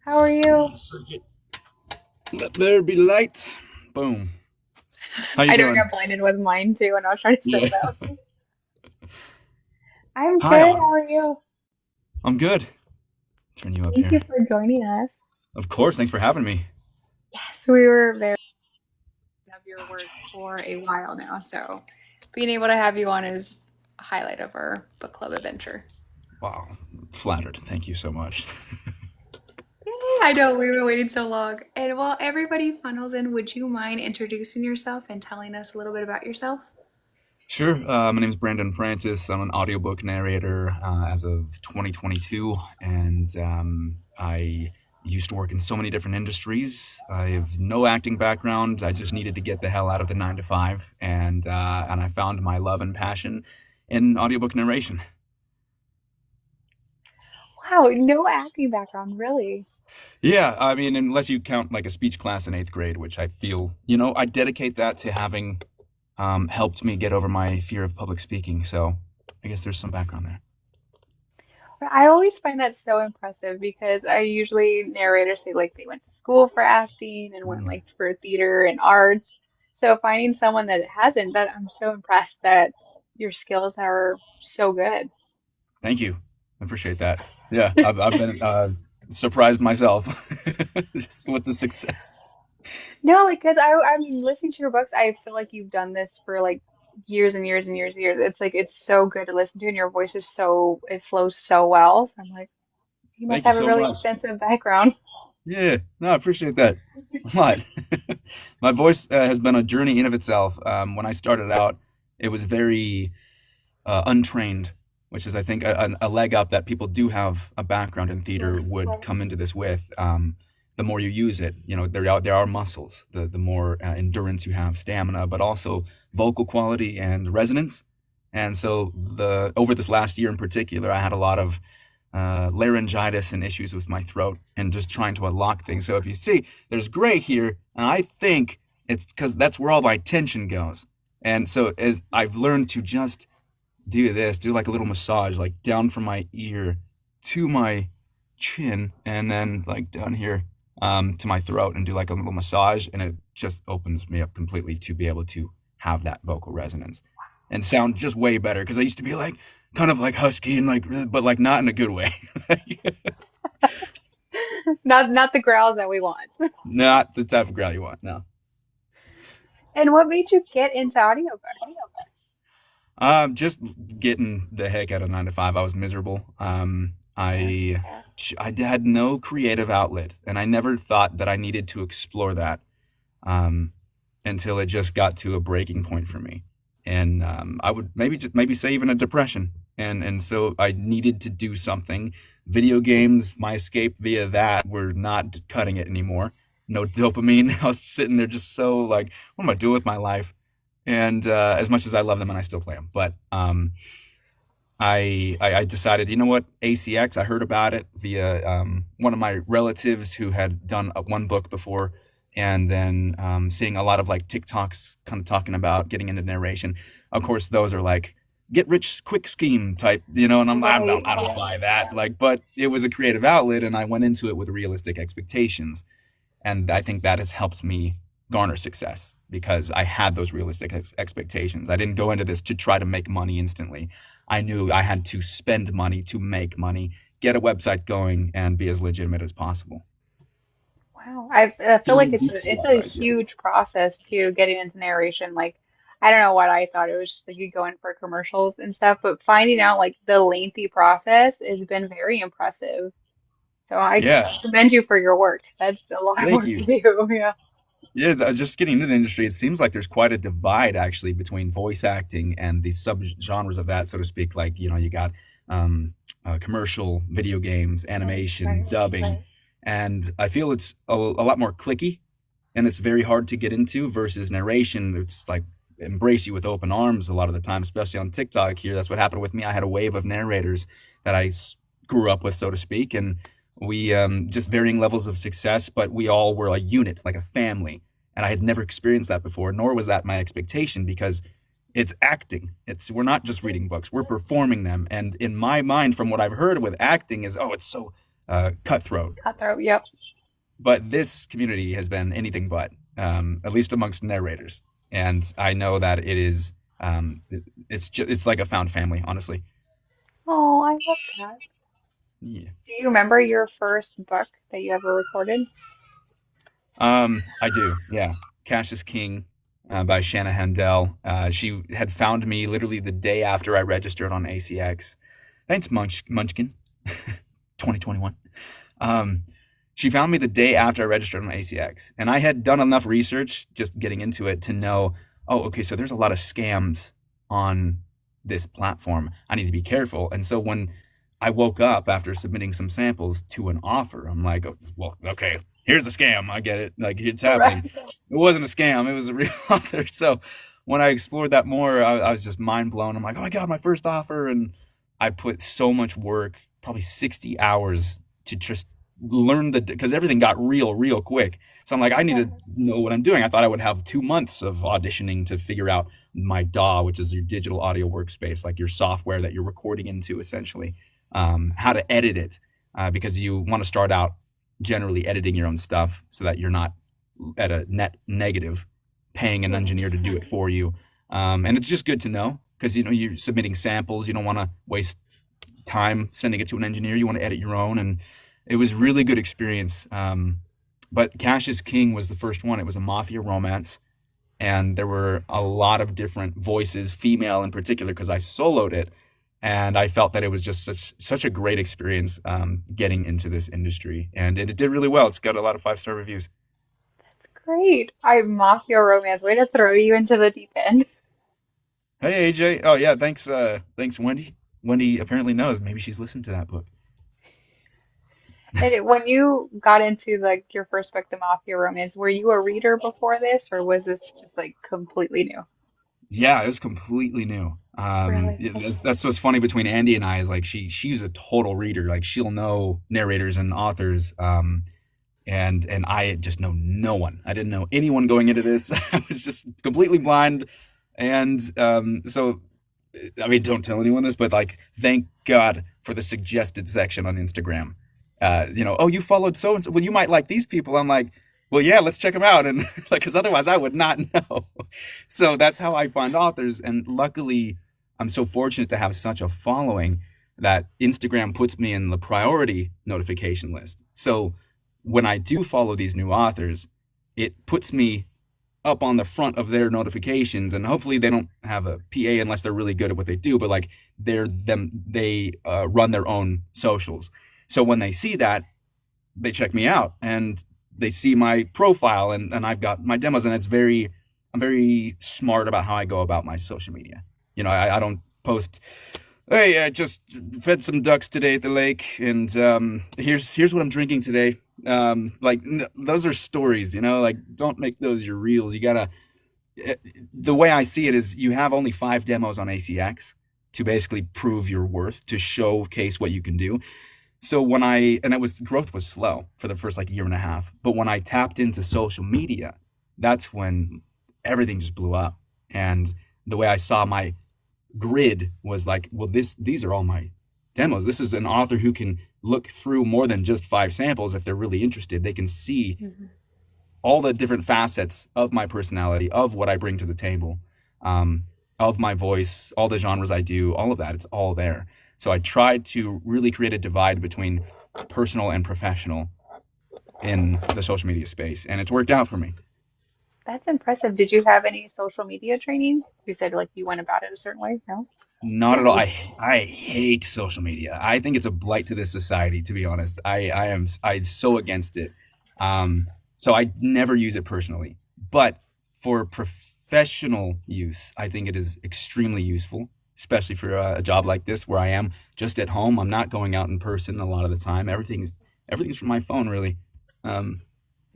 How are you? One second. Let there be light. Boom. How you I know I doing? got blinded with mine too, and I was trying to set Yeah. it up. I'm Hi, good. Autumn. How are you? I'm good. Turn you up Thank you here. for joining us. Of course. Thanks for having me. Yes, we were very of your work for a while now, so being able to have you on is a highlight of our book club adventure. Wow. Flattered. Thank you so much. Yay, I know we were waiting so long. And while everybody funnels in, would you mind introducing yourself and telling us a little bit about yourself? Sure. My name is Brandon Francis. I'm an audiobook narrator as of 2022, and I used to work in so many different industries. I have no acting background. I just needed to get the hell out of the 9 to 5, and I found my love and passion in audiobook narration. Wow, no acting background, really. Yeah, I mean, unless you count like a speech class in 8th grade, which I feel, I dedicate that to having helped me get over my fear of public speaking. So I guess there's some background there. But I always find that so impressive because I usually narrators say like they went to school for acting and went like for theater and arts. So finding someone that hasn't, that I'm so impressed that your skills are so good. Thank you. I appreciate that. Yeah, I've been surprised myself just with the success. No, like because I mean listening to your books, I feel like you've done this for like years and years and years and years. It's like it's so good to listen to and your voice is so it flows so well. So I'm like, you must Thank you have a so really much. extensive background. Yeah, no, I appreciate that a lot. My voice has been a journey in of itself. When I started out, it was very untrained, which is, I think, a leg up that people do have a background in theater would come into this with. The more you use it, there are muscles. The more endurance you have, stamina, but also vocal quality and resonance. And so the over this last year in particular, I had a lot of laryngitis and issues with my throat and just trying to unlock things. So if you see, there's gray here, and I think it's because that's where all my tension goes. And so as I've learned to just do this, do like a little massage, like down from my ear to my chin, and then like down here to my throat, and do like a little massage, and it just opens me up completely to be able to have that vocal resonance and sound just way better. Because I used to be like kind of like husky and like, but like not in a good way. Not the growls that we want. Not the type of growl you want. No. And what made you get into audiobooks? Just getting the heck out of 9 to 5. I was miserable. Yeah. I had no creative outlet, and I never thought that I needed to explore that um, until it just got to a breaking point for me, and I would maybe say even a depression, and so I needed to do something. Video games, my escape via that, were not cutting it anymore. No dopamine. I was sitting there just so like, what am I doing with my life? And as much as I love them, and I still play them, but I decided, you know what, ACX. I heard about it via one of my relatives who had done one book before, and then seeing a lot of like TikToks kind of talking about getting into narration. Of course, those are like get rich quick scheme type, and Right. I don't Yeah. buy that. Like, but it was a creative outlet, and I went into it with realistic expectations, and I think that has helped me garner success because I had those realistic expectations. I didn't go into this to try to make money instantly. I knew I had to spend money to make money, get a website going, and be as legitimate as possible. Wow. I feel like Killing geek it's squad a right here. huge process to getting into narration. Like I don't know what I thought. It was just like you go in for commercials and stuff, but finding out like the lengthy process has been very impressive. So I Yeah, commend you for your work. That's a lot of thank work to you. do. Yeah. Yeah, just getting into the industry, it seems like there's quite a divide actually between voice acting and the subgenres of that, so to speak. Like, you got commercial, video games, animation, Right. dubbing, and I feel it's a lot more clicky, and it's very hard to get into versus narration. It's like embrace you with open arms a lot of the time, especially on TikTok here. That's what happened with me. I had a wave of narrators that grew up with, so to speak, and we just varying levels of success, but we all were a unit, like a family. And I had never experienced that before, nor was that my expectation because it's acting. We're not just reading books, we're performing them. And in my mind, from what I've heard with acting, is, oh, it's so cutthroat. Cutthroat. Yep. But this community has been anything but, at least amongst narrators. And I know that it is, it's like a found family, honestly. Oh, I love that. Yeah. Do you remember your first book that you ever recorded? I do. Yeah. Cash is King by Shanna Handel. She had found me literally the day after I registered on ACX. Thanks, Munchkin. 2021. Um, she found me the day after I registered on ACX, and I had done enough research just getting into it to know, oh, okay, so there's a lot of scams on this platform. I need to be careful. And so when I woke up after submitting some samples to an offer, I'm like, oh, well, okay, here's the scam. I get it. Like it's happening. Right. It wasn't a scam. It was a real author. So when I explored that more, I was just mind blown. I'm like, oh my God, my first offer. And I put so much work, probably 60 hours to just learn because everything got real quick. So I'm like, I need Yeah. to know what I'm doing. I thought I would have 2 months of auditioning to figure out my DAW, which is your digital audio workspace, like your software that you're recording into essentially, how to edit it, because you want to start out generally editing your own stuff so that you're not at a net negative paying an Yeah. engineer to do it for you. And it's just good to know because you're submitting samples. You don't want to waste time sending it to an engineer. You want to edit your own, and it was really good experience. But Cash is King was the first one. It was a mafia romance, and there were a lot of different voices, female in particular, because I soloed it, and I felt that it was just such a great experience getting into this industry, and it did really well. It's got a lot of 5-star reviews. That's great. I mafia romance. Way to throw you into the deep end. Hey AJ, oh yeah, thanks Wendy. Wendy apparently knows. Maybe she's listened to that book. And when you got into like your first book, the mafia romance, were you a reader before this, or was this just like completely new? Yeah, it was completely new. Really? That's what's funny between Andy and I is like she's a total reader. Like she'll know narrators and authors. And I just know no one. I didn't know anyone going into this. I was just completely blind. And so I mean, don't tell anyone this, but like, thank God for the suggested section on Instagram. Oh, you followed so and so. Well, you might like these people. I'm like, well, yeah, let's check them out, and like, because otherwise I would not know. So that's how I find authors, and luckily, I'm so fortunate to have such a following that Instagram puts me in the priority notification list. So when I do follow these new authors, it puts me up on the front of their notifications, and hopefully they don't have a PA unless they're really good at what they do, but like they run their own socials. So when they see that, they check me out and they see my profile, and I've got my demos, and I'm very smart about how I go about my social media. I don't post, hey, I just fed some ducks today at the lake, and here's what I'm drinking today. Those are stories, like don't make those your reels. You gotta, the way I see it is you have only 5 demos on ACX to basically prove your worth, to showcase what you can do. So and growth was slow for the first like year and a half, but when I tapped into social media, that's when everything just blew up. And the way I saw my grid was like, well, these are all my demos. This is an author who can look through more than just 5 samples. If they're really interested, they can see Mhm. all the different facets of my personality, of what I bring to the table, of my voice, all the genres I do, all of that. It's all there. So I tried to really create a divide between personal and professional in the social media space, and it's worked out for me. That's impressive. Did you have any social media training? You said like you went about it a certain way, no? Not at all. I hate social media. I think it's a blight to this society. To be honest, I'm so against it. So I never use it personally. But for professional use, I think it is extremely useful, especially for a job like this where I am just at home. I'm not going out in person a lot of the time. Everything's from my phone, really. Um,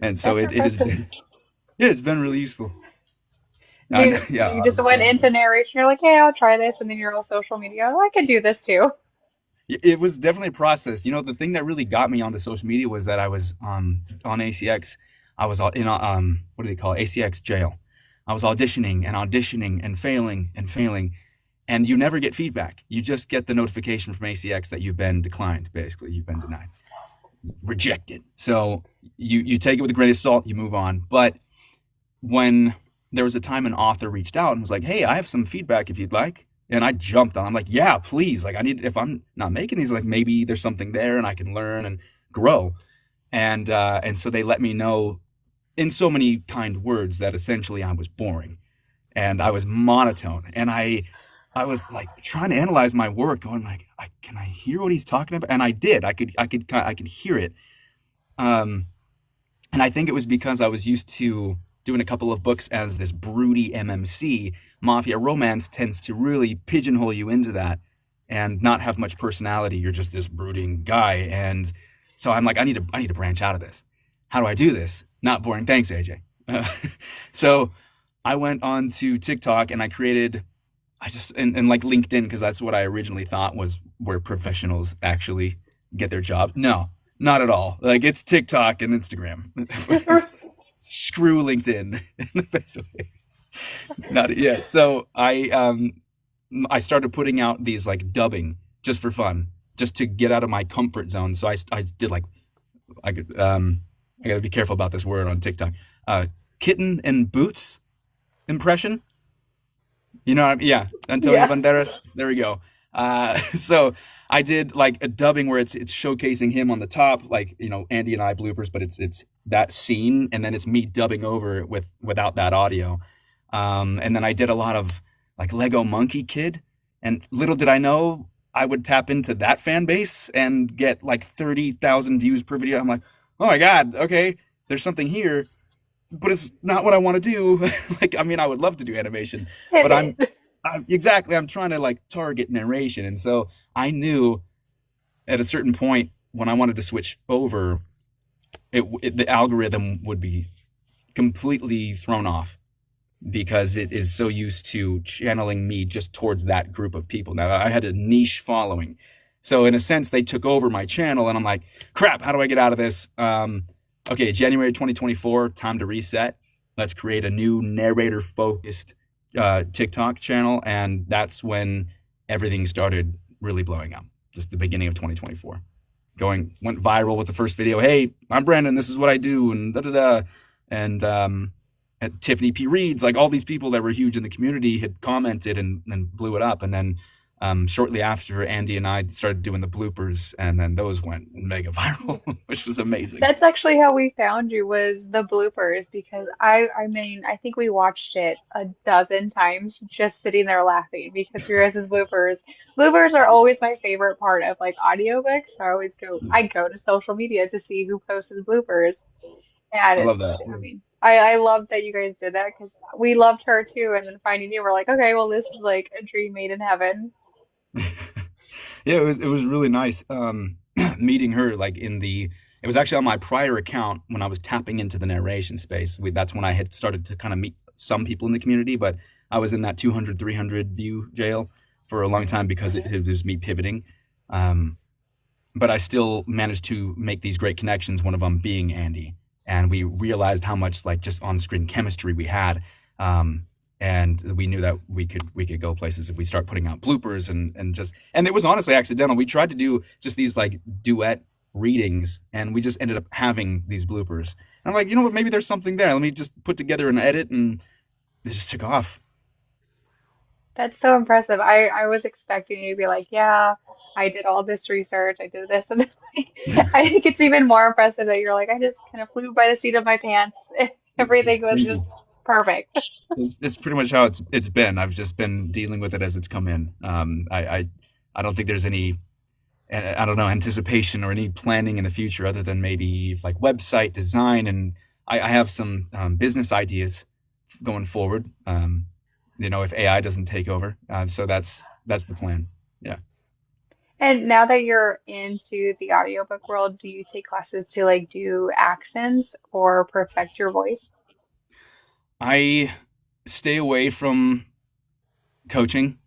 and so That's it has impressive. been, yeah, it's been really useful. Yeah, You just went 100%. into narration, you're like, hey, I'll try this, and then you're all social media. Oh, I could do this too. It was definitely a process. The thing that really got me onto social media was that I was on ACX. I was in what do they call it? ACX jail. I was auditioning and failing, and you never get feedback. You just get the notification from ACX that you've been declined. Basically, you've been denied. reject it. So you take it with a grain of salt, you move on. But when there was a time an author reached out and was like, "Hey, I have some feedback if you'd like." And I jumped on. I'm like, "Yeah, please. Like, I need if I'm not making these, like maybe there's something there and I can learn and grow." And so they let me know in so many kind words that essentially I was boring and I was monotone, and I was like trying to analyze my work, going like, can I hear what he's talking about? And I did. I could hear it. Um, and I think it was because I was used to doing a couple of books as this broody MMC. Mafia romance tends to really pigeonhole you into that and not have much personality. You're just this brooding guy. And so I'm like, I need to branch out of this. How do I do this? Not boring. Thanks, AJ. So I went on to TikTok and I created, and like LinkedIn, because that's what I originally thought was where professionals actually get their job. No, not at all. Like it's TikTok and Instagram. Screw LinkedIn in the best way. Not yet. So I started putting out these like dubbing just for fun, just to get out of my comfort zone. So I did like I could I got to be careful about this word on TikTok. Kitten and boots impression. You know, yeah, Antonio Yeah. Banderas. There we go. So I did like a dubbing where it's showcasing him on the top, like Andy and I bloopers, but it's that scene, and then it's me dubbing over it without that audio. And then I did a lot of like Lego Monkey Kid, and little did I know I would tap into that fan base and get like 30,000 views per video. I'm like, oh my god, okay, there's something here, but it's not what I want to do. Like, I mean, I would love to do animation, but Pivot. I'm exactly, I'm trying to like target narration. And so I knew at a certain point when I wanted to switch over, the algorithm would be completely thrown off because it is so used to channeling me just towards that group of people. Now I had a niche following. So in a sense, they took over my channel and I'm like, crap, how do I get out of this? Okay, January 2024, time to reset. Let's create a new narrator focused TikTok channel. And that's when everything started really blowing up. Just the beginning of 2024. Went viral with the first video. Hey, I'm Brandon. This is what I do. And da da da. And at Tiffany P. Reed's, like all these people that were huge in the community had commented and blew it up. And then shortly after, Andy and I started doing the bloopers, and then those went mega viral, which was amazing. That's actually how we found you was the bloopers because I mean I think we watched it a dozen times just sitting there laughing because your guys' bloopers. Bloopers are always my favorite part of like audiobooks. So I go to social media to see who posts his bloopers. And I love that. I mean I love that you guys did that because we loved her too and then finding you we're like, okay, well this is like a dream made in heaven. Yeah, it was really nice meeting her. It was actually on my prior account when I was tapping into the narration space. That's when I had started to kind of meet some people in the community, but I was in that 200, 300 view jail for a long time because it was me pivoting. Um, but I still managed to make these great connections. One of them being Andy, and we realized how much like just on screen chemistry we had, and we knew that we could go places if we start putting out bloopers and it was honestly accidental. We tried to do just these like duet readings, and we just ended up having these bloopers. And I'm like, you know what? Maybe there's something there. Let me just put together an edit, and it just took off. That's so impressive. I was expecting you to be like, yeah, I did all this research, I did this, and I think it's even more impressive that you're like, I just kind of flew by the seat of my pants. Everything was Thank just you. perfect. It's pretty much how it's been. I've just been dealing with it as it's come in. I don't think there's any, I don't know, anticipation or any planning in the future other than maybe like website design. And I have some business ideas going forward. If AI doesn't take over, so that's the plan. Yeah. And now that you're into the audiobook world, do you take classes to like do accents or perfect your voice? I stay away from coaching.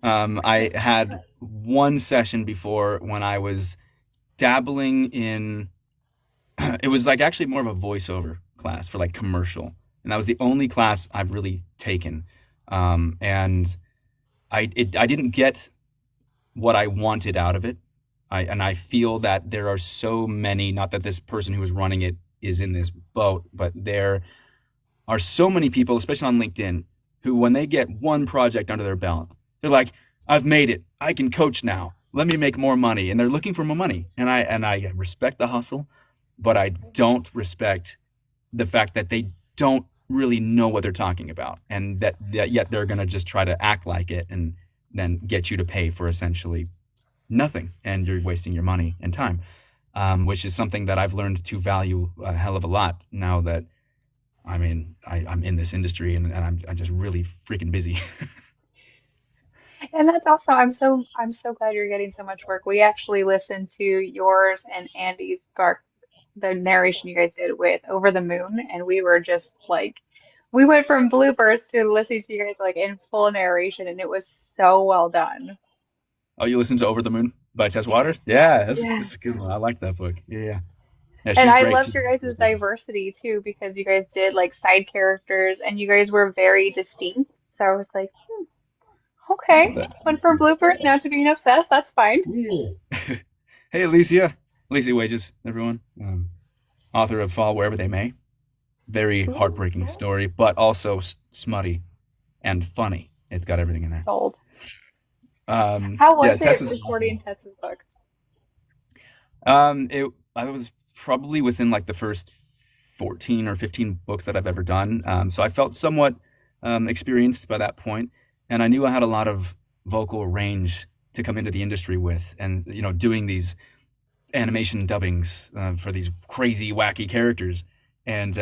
I had one session before when I was dabbling in. It was like actually more of a voiceover class for like commercial, and that was the only class I've really taken. And I didn't get what I wanted out of it. I feel that there are so many, not that this person who is running it is in this boat, but there are so many people, especially on LinkedIn, who when they get one project under their belt, they're like, I've made it. I can coach now. Let me make more money. And they're looking for more money. And I respect the hustle, but I don't respect the fact that they don't really know what they're talking about, and that yet they're going to just try to act like it and then get you to pay for essentially nothing, and you're wasting your money and time, which is something that I've learned to value a hell of a lot now that I'm in this industry, and I'm just really freaking busy. And that's awesome. I'm so glad you're getting so much work. We actually listened to yours and Andy's part, the narration you guys did with Over the Moon, and we were just like, we went from bloopers to listening to you guys like in full narration, and it was so well done. Oh, you listen to Over the Moon by Tess Waters? Yeah, that's a Yes. good one. I like that book. Yeah, yeah, yeah. And She's I great loved too. your guys' diversity too, because you guys did like side characters and you guys were very distinct. So I was like, I okay, love that. went from bloopers now to being obsessed. That's fine. Yeah. Hey, Alicia Wages, everyone. Author of Fall Wherever They May. Very Ooh, heartbreaking story, but also smutty and funny. It's got everything in there. sold. How Yeah, was it Tessa's. recording Tessa's book? It I was probably within like the first 14 or 15 books that I've ever done. So I felt somewhat experienced by that point, and I knew I had a lot of vocal range to come into the industry with, and doing these animation dubbings for these crazy, wacky characters, and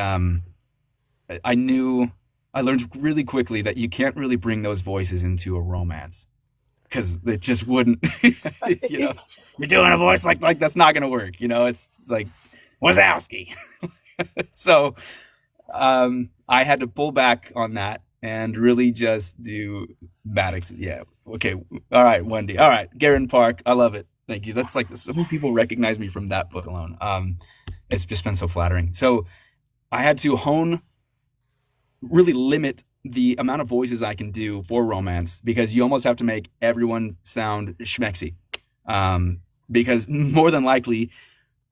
I knew I learned really quickly that you can't really bring those voices into a romance because it just wouldn't. you know, you're doing a voice like that's not gonna work. It's like Wazowski. So I had to pull back on that and really just do Maddox. Yeah, okay, all right, Wendy. All right, Garen Park. I love it. Thank you. That's like so many people recognize me from that book alone. It's just been so flattering. So I had to really limit the amount of voices I can do for romance because you almost have to make everyone sound schmexy. Because more than likely,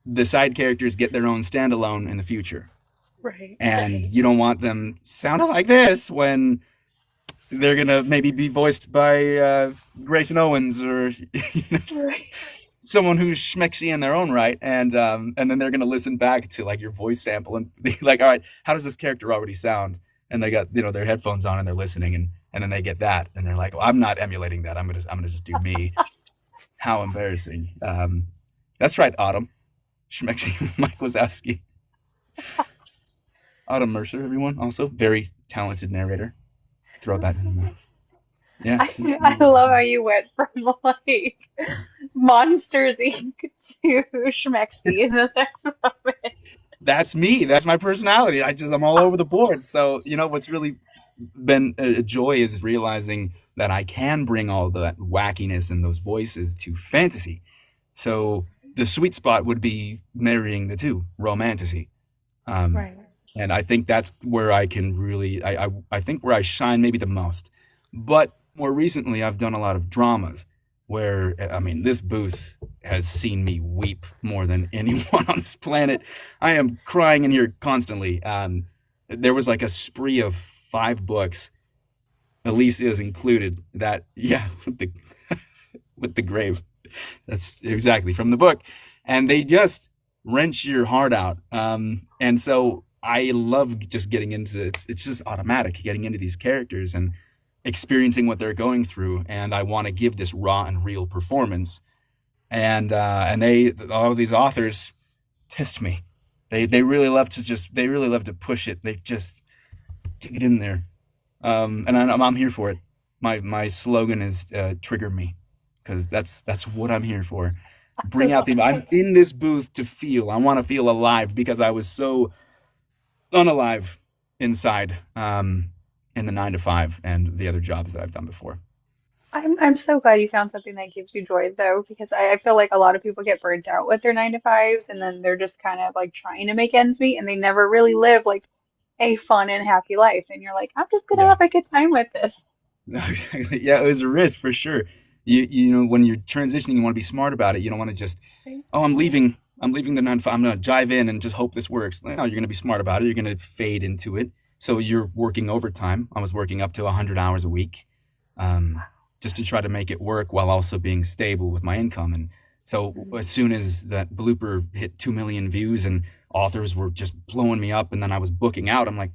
the side characters get their own standalone in the future. Right. And you don't want them sounding like this when they're going to maybe be voiced by Grayson Owens or Right. someone who's schmexy in their own right. And then they're going to listen back to like your voice sample and be like, all right, how does this character already sound? And they got their headphones on and they're listening, and then they get that and they're like, well, I'm not emulating that. I'm gonna just do me. How embarrassing. That's right, Autumn Schmexy Mike Wazowski. Autumn Mercer, everyone, also very talented narrator. Throw that in there. Yeah. See, I love how you went from like Monsters Inc. to Schmexy in the next moment. that's me. That's my personality. I'm all over the board. So what's really been a joy is realizing that I can bring all that wackiness and those voices to fantasy. So the sweet spot would be marrying the two, romantasy. Um, Right. and I think that's where I can really, I think where I shine maybe the most. But more recently, I've done a lot of dramas where, I mean, this booth has seen me weep more than anyone on this planet. I am crying in here constantly. There was like a spree of 5 books, Elise is included, that, yeah, with the grave. That's exactly from the book. And they just wrench your heart out. And so I love just getting into it's just automatic getting into these characters and experiencing what they're going through. And I want to give this raw and real performance. And all of these authors test me. They really love to push it. They just get in there. And I'm here for it. My slogan is trigger me, because that's what I'm here for. I Bring out love the I'm it. in this booth to feel. I want to feel alive because I was so unalive inside in the 9 to 5 and the other jobs that I've done before. I'm so glad you found something that gives you joy though, because I feel like a lot of people get burnt out with their 9 to 5s and then they're just kind of like trying to make ends meet and they never really live like a fun and happy life. And you're like, I'm just gonna Yeah. have a good time with this. No, exactly. Yeah, it was a risk for sure. You know, when you're transitioning, you want to be smart about it. You don't want to just, Right. oh, I'm leaving the 9 to 5. I'm going to dive in and just hope this works. No, you're going to be smart about it. You're going to fade into it. So you're working overtime. I was working up to 100 hours a week, um, just to try to make it work while also being stable with my income. And so Mhm. as soon as that blooper hit 2 million views and authors were just blowing me up, and then I was booking out, I'm like,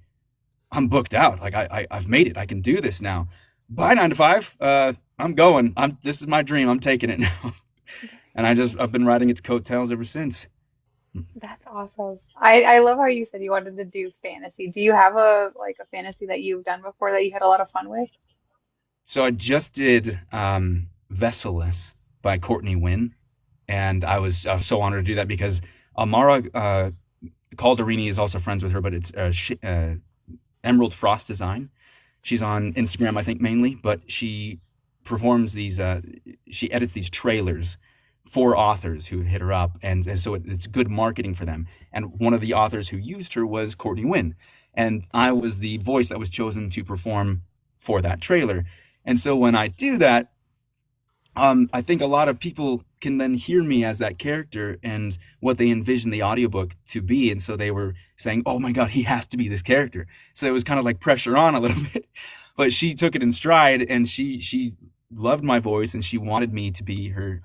I'm booked out. Like I've made it. I can do this now. Bye 9 to 5. I'm going. This is my dream. I'm taking it now. And I've been riding its coattails ever since. That's awesome. I love how you said you wanted to do fantasy. Do you have a like a fantasy that you've done before that you had a lot of fun with? So I just did Vesseless by Courtney Wynn, and I was so honored to do that because Amara Calderini is also friends with her, but it's Emerald Frost Design. She's on Instagram, I think, mainly, but she performs these. She edits these trailers for authors who hit her up, and so it's good marketing for them. And one of the authors who used her was Courtney Wynn, and I was the voice that was chosen to perform for that trailer. And so when I do that, I think a lot of people can then hear me as that character and what they envision the audiobook to be. And so they were saying, oh my God, he has to be this character. So it was kind of like pressure on a little bit. But she took it in stride, and she loved my voice, and she wanted me to be her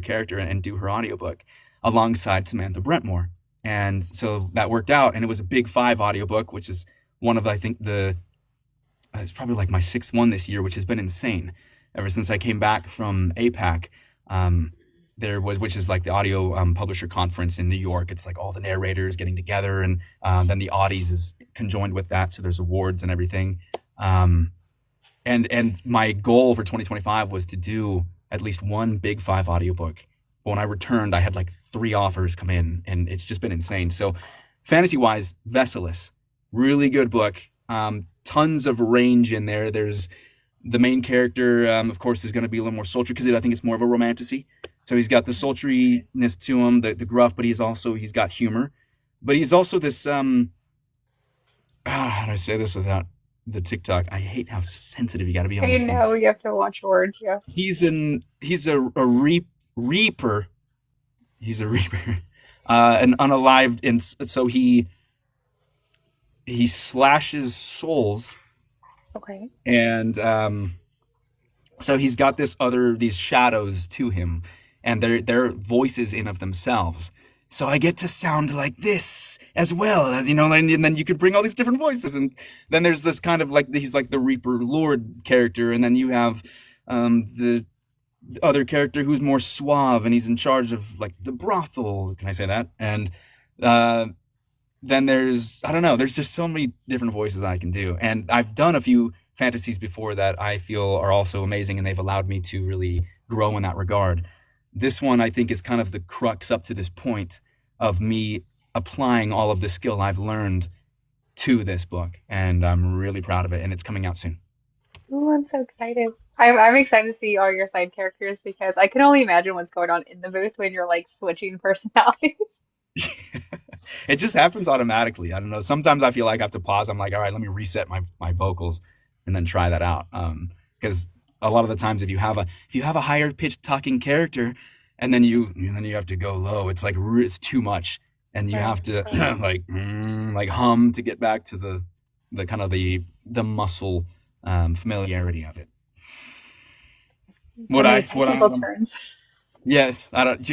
character and do her audiobook alongside Samantha Brentmore. And so that worked out, and it was a big five audiobook, which is one of, I think, the it's probably like my sixth one this year, which has been insane. Ever since I came back from APAC, um, which is like the audio publisher conference in New York. It's like all the narrators getting together, and then the Audis is conjoined with that, so there's awards and everything. Um, and my goal for 2025 was to do at least one big five audiobook. But when I returned, I had like three offers come in, and it's just been insane. So, fantasy wise, Vesselus, really good book. Tons of range in there. There's the main character, of course, is going to be a little more sultry because I think it's more of a romantasy. So he's got the sultriness to him, the gruff, but he's got humor. But he's also this how do I say this without the TikTok? I hate how sensitive you got to be on I this thing. know you have to watch words. Yeah. He's a reaper. He's a reaper, an unalived, and so he slashes souls, Okay. and so he's got these shadows to him, and they're voices in of themselves. So I get to sound like this as well as, and then you can bring all these different voices, and then there's this kind of like he's like the Reaper Lord character, and then you have the other character who's more suave, and he's in charge of like the brothel. Can I say that? And uh, then there's, I don't know, there's just so many different voices I can do, and I've done a few fantasies before that I feel are also amazing, and they've allowed me to really grow in that regard. This one I think is kind of the crux up to this point of me applying all of the skill I've learned to this book, and I'm really proud of it, and it's coming out soon. Ooh, I'm so excited. I'm excited to see all your side characters because I can only imagine what's going on in the booth when you're like switching personalities. It just happens automatically. I don't know. Sometimes I feel like I have to pause. I'm like, all right, let me reset my vocals and then try that out. Because a lot of the times, if you have a higher pitched talking character, and then you have to go low, it's like it's too much, and you have Right. to like hum to get back to the kind of the muscle familiarity of it. So What many I what I technical terms. Yes, I don't.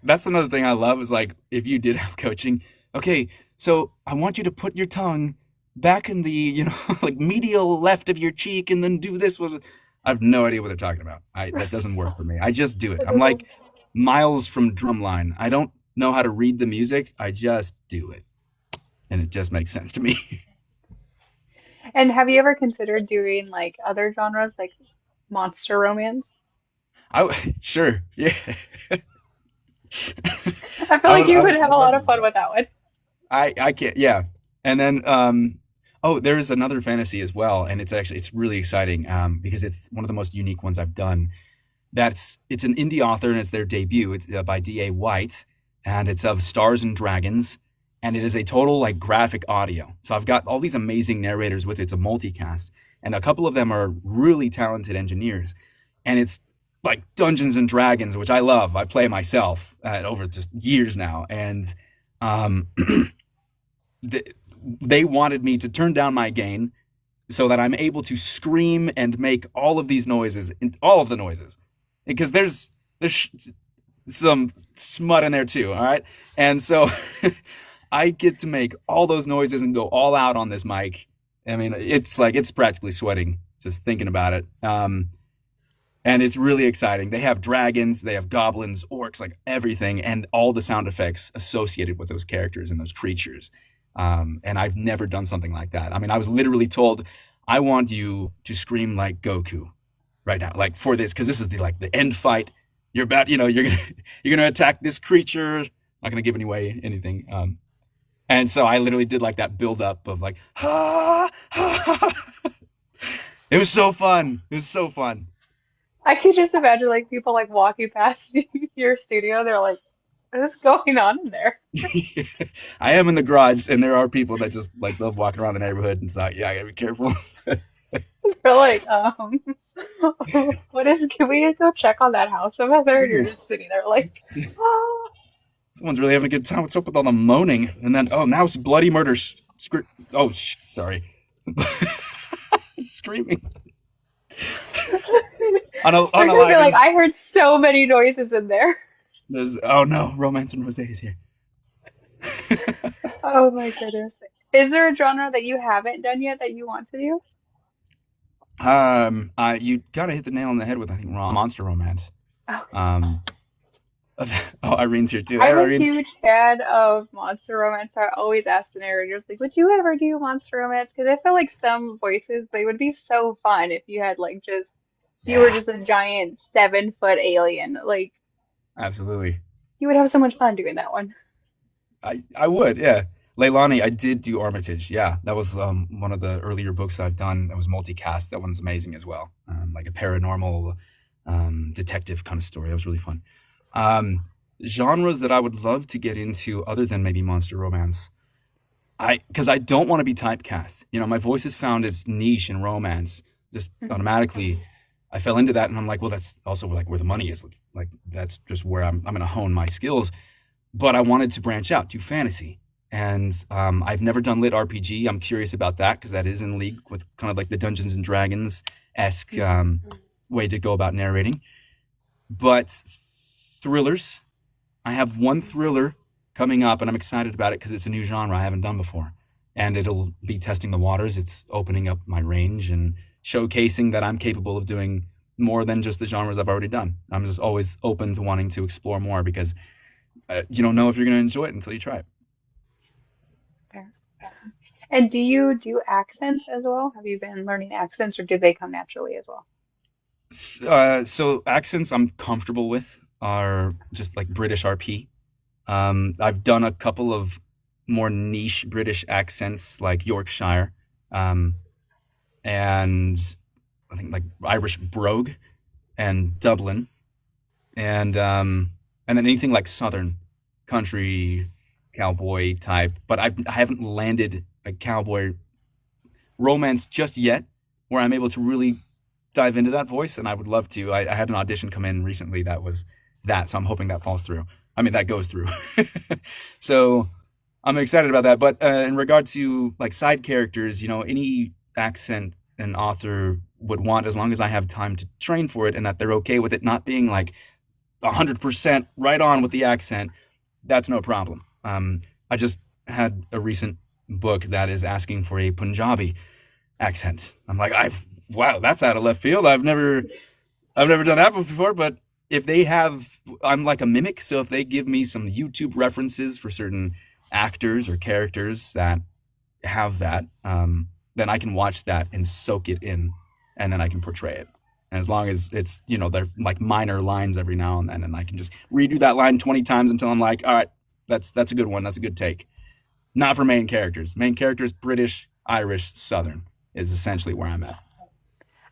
That's another thing I love is like if you did have coaching. Okay, so I want you to put your tongue back in the like medial left of your cheek, and then do this. With I have no idea what they're talking about. That doesn't work for me. I just do it. I'm like Miles from Drumline. I don't know how to read the music. I just do it, and it just makes sense to me. And have you ever considered doing like other genres like monster romance? Sure, yeah. I feel I like would you I would would have a I'd love lot to of do fun that. with that one. I can't, yeah. And then oh, there's another fantasy as well, and it's really exciting because it's one of the most unique ones I've done. It's an indie author, and it's their debut. It's by D.A. White, and it's of Stars and Dragons, and it is a total like graphic audio. So I've got all these amazing narrators with it. It's a multicast, and a couple of them are really talented engineers, and it's like Dungeons and Dragons, which I love. I play myself over just years now, and um, th- they wanted me to turn down my gain so that I'm able to scream and make all of these noises, all of the noises, because there's some smut in there too. All right, and so I get to make all those noises and go all out on this mic. I mean, it's like it's practically sweating just thinking about it. And it's really exciting. They have dragons, they have goblins, orcs, like everything, and all the sound effects associated with those characters and those creatures. And I've never done something like that. I mean, I was literally told, "I want you to scream like Goku right now, like for this, because this is the end fight. You're about, you're gonna attack this creature. Not gonna give away anything." And so I literally did like that build up of like, ha, ha, ha. It was so fun. It was so fun. I can just imagine like people like walking past your studio. They're like, "What is going on in there?" I am in the garage, and there are people that just like love walking around the neighborhood, and so yeah, I gotta be careful. They're like, what is? Can we go check on that house over there? And you're just sitting there like, ah. Someone's really having a good time. What's up with all the moaning? And then now it's bloody murder. Oh, sorry, screaming on They're a gonna be live. like, And I heard so many noises in there. there's oh no, romance and rosé is here. Oh my goodness. Is there a genre that you haven't done yet that you want to do? You gotta hit the nail on the head with I think monster romance. Oh, Um, oh, Irene's here too. Hey, I'm a Irene. huge fan of monster romance. So I always ask the narrators, like, would you ever do monster romance? Because I feel like some voices, they would be so fun if you had like just, you were Yeah, just a giant 7 foot alien. Like, absolutely. you would have so much fun doing that one. I would, yeah. Leilani, I did do Armitage. Yeah, that was one of the earlier books I've done. That was multicast. That one's amazing as well. Like a paranormal detective kind of story. That was really fun. Um, Genres that I would love to get into other than maybe monster romance. Because I don't want to be typecast. My voice is found its niche in romance. Just Mhm. automatically, I fell into that, and I'm like, well, that's also like where the money is. Like that's just where I'm going to hone my skills. But I wanted to branch out, do fantasy. And I've never done lit RPG. I'm curious about that because that is in league with kind of like the Dungeons and Dragons esque way to go about narrating. But thrillers, I have one thriller coming up, and I'm excited about it because it's a new genre I haven't done before. And it'll be testing the waters. It's opening up my range and showcasing that I'm capable of doing more than just the genres I've already done. I'm just always open to wanting to explore more because you don't know if you're going to enjoy it until you try it. Fair. And do you do accents as well? Have you been learning accents or did they come naturally as well? So accents I'm comfortable with are just like British RP. I've done a couple of more niche British accents like Yorkshire, um, and I think like Irish brogue and Dublin, and then anything like Southern country cowboy type. But I haven't landed a cowboy romance just yet where I'm able to really dive into that voice, and I would love to. I had an audition come in recently that was that, so I'm hoping that falls through. I mean, that goes through. So I'm excited about that. But in regard to like side characters, any accent an author would want, as long as I have time to train for it and that they're okay with it not being like 100% right on with the accent, that's no problem. I just had a recent book that is asking for a Punjabi accent. I'm like, wow, that's out of left field. I've never done that before. But if they have, I'm like a mimic. So if they give me some YouTube references for certain actors or characters that have that, then I can watch that and soak it in, and then I can portray it. And as long as it's, they're like minor lines every now and then, and I can just redo that line 20 times until I'm like, all right, that's a good one. That's a good take. Not for main characters. Main characters, British, Irish, Southern is essentially where I'm at.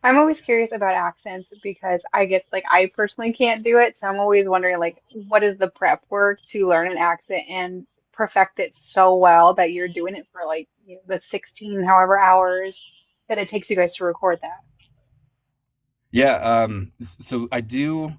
I'm always curious about accents because I guess like I personally can't do it, so I'm always wondering like what is the prep work to learn an accent and perfect it so well that you're doing it for like the 16 however hours that it takes you guys to record that. Yeah, so I do.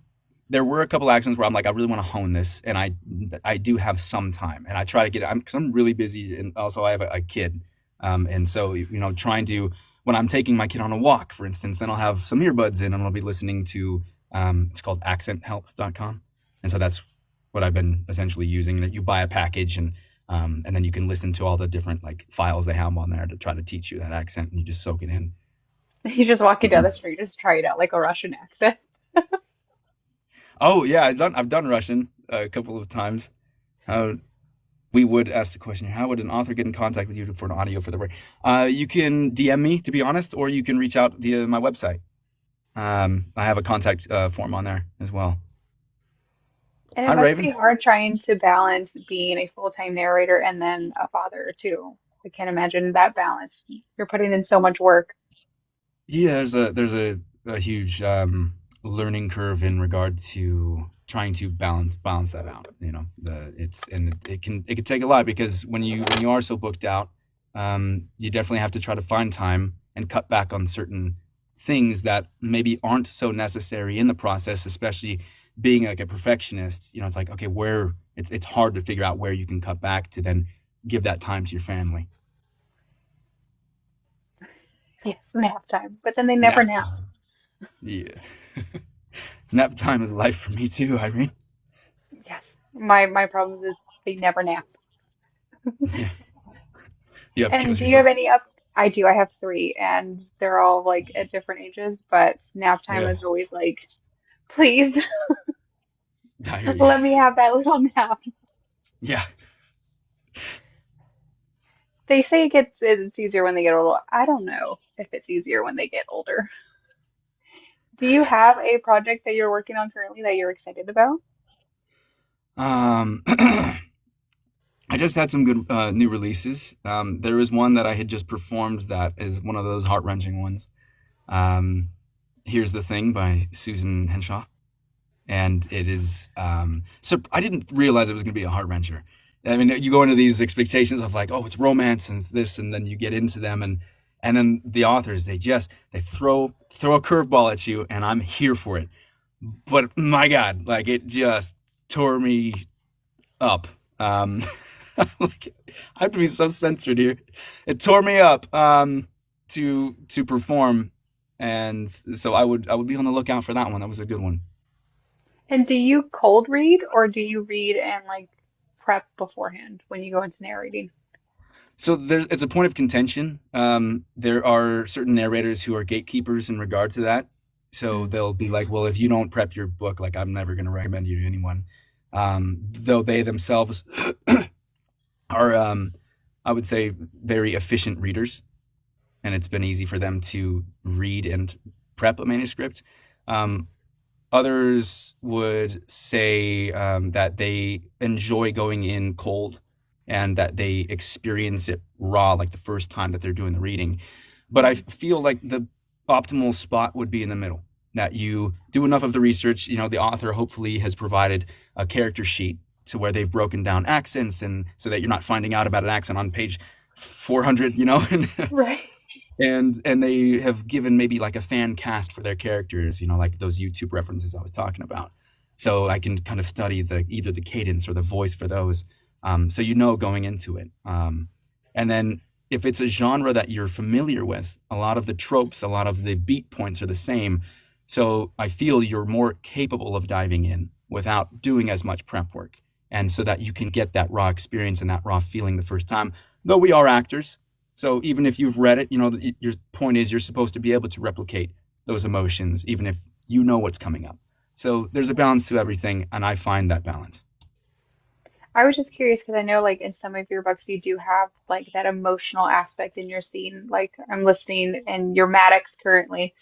There were a couple actions where I'm like, I really want to hone this, and I do have some time, and I try to get. I'm because I'm really busy, and also I have a kid, and so trying to when I'm taking my kid on a walk, for instance, then I'll have some earbuds in, and I'll be listening to. It's called accenthelp.com, and so that's what I've been essentially using. That you buy a package, and then you can listen to all the different like files they have on there to try to teach you that accent, and you just soak it in. You just walking down the street, just try it out like a Russian accent. Oh yeah, I've done Russian a couple of times. How we would ask the question here: how would an author get in contact with you for an audio for the work? You can DM me, to be honest, or you can reach out via my website. I have a contact form on there as well. And it Hi, must be Raven. hard trying to balance being a full-time narrator and then a father too. I can't imagine that balance. You're putting in so much work. Yeah, there's a huge learning curve in regard to trying to balance that out. It can take a lot because when you are so booked out, you definitely have to try to find time and cut back on certain things that maybe aren't so necessary in the process, especially being like a perfectionist. It's like, okay, where it's hard to figure out where you can cut back to then give that time to your family. Yes, nap time. But then they never Nap nap. time. Yeah. Nap time is life for me too, Irene. Yes. My problem is they never nap. Yeah. You have And kiddos do you have yourself. any up? I do. I have three, and they're all like at different ages, but nap time Yeah. is always like, please I hear you. let me have that little nap. Yeah. They say it's easier when they get older. I don't know if it's easier when they get older. Do you have a project that you're working on currently that you're excited about? I just had some good new releases. There was one that I had just performed that is one of those heart wrenching ones. Um, Here's the Thing by Susan Henshaw. And it is so I didn't realize it was going to be a heart wrencher. I mean, you go into these expectations of like, oh, it's romance and this, and then you get into them, and then the authors they throw a curveball at you, and I'm here for it. But my God, like it just tore me up. Like, I have to be so censored here. It tore me up to perform, and so I would be on the lookout for that one. That was a good one. And do you cold read or do you read and like prep beforehand when you go into narrating? So it's a point of contention. There are certain narrators who are gatekeepers in regard to that. So Mm. they'll be like, "Well, if you don't prep your book, like I'm never going to recommend you to anyone." Though they themselves are, I would say, very efficient readers, and it's been easy for them to read and prep a manuscript. Um, Others would say that they enjoy going in cold and that they experience it raw, like the first time that they're doing the reading. But I Mm. feel like the optimal spot would be in the middle, that you do enough of the research. The author hopefully has provided a character sheet to where they've broken down accents, and so that you're not finding out about an accent on page 400, and Right. and they have given maybe like a fan cast for their characters, like those YouTube references I was talking about. So I can kind of study either the cadence or the voice for those, so going into it. And then if it's a genre that you're familiar with, a lot of the tropes, a lot of the beat points are the same. So I feel you're more capable of diving in without doing as much prep work. And so that you can get that raw experience and that raw feeling the first time. Though we are actors, so even if you've read it, your point is you're supposed to be able to replicate those emotions, even if you know what's coming up. So there's a balance to everything, and I find that balance. I was just curious because I know like in some of your books you do have like that emotional aspect in your scene. Like I'm listening and you're Maddox currently.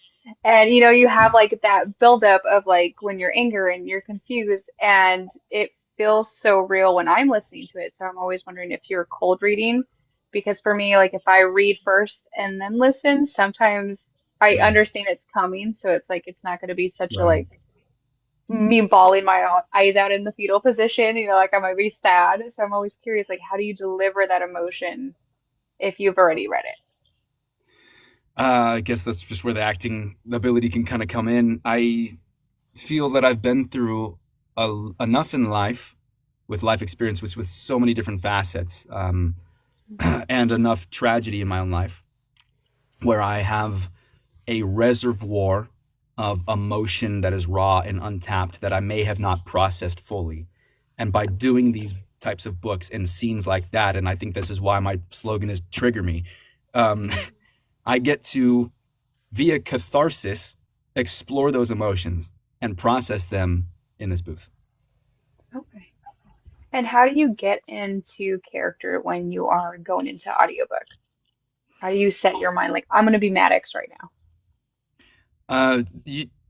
And you have like that buildup of like when you're angry and you're confused, and it feels so real when I'm listening to it. So I'm always wondering if you're cold reading, because for me, like if I read first and then listen, sometimes I Mm, understand it's coming, so it's like it's not going to be such a right. like me bawling my eyes out in the fetal position, like I might be sad. So I'm always curious, like how do you deliver that emotion if you've already read it? I guess that's just where the acting ability can kind of come in. I feel that I've been through enough in life, with life experience, with so many different facets, and enough tragedy in my own life, where I have a reservoir of emotion that is raw and untapped that I may have not processed fully. And by doing these types of books and scenes like that, and I think this is why my slogan is "Trigger Me," um, I get to, via catharsis, explore those emotions and process them in this booth. Okay. And how do you get into character when you are going into audiobook? How do you set your mind like I'm going to be Maddox right now?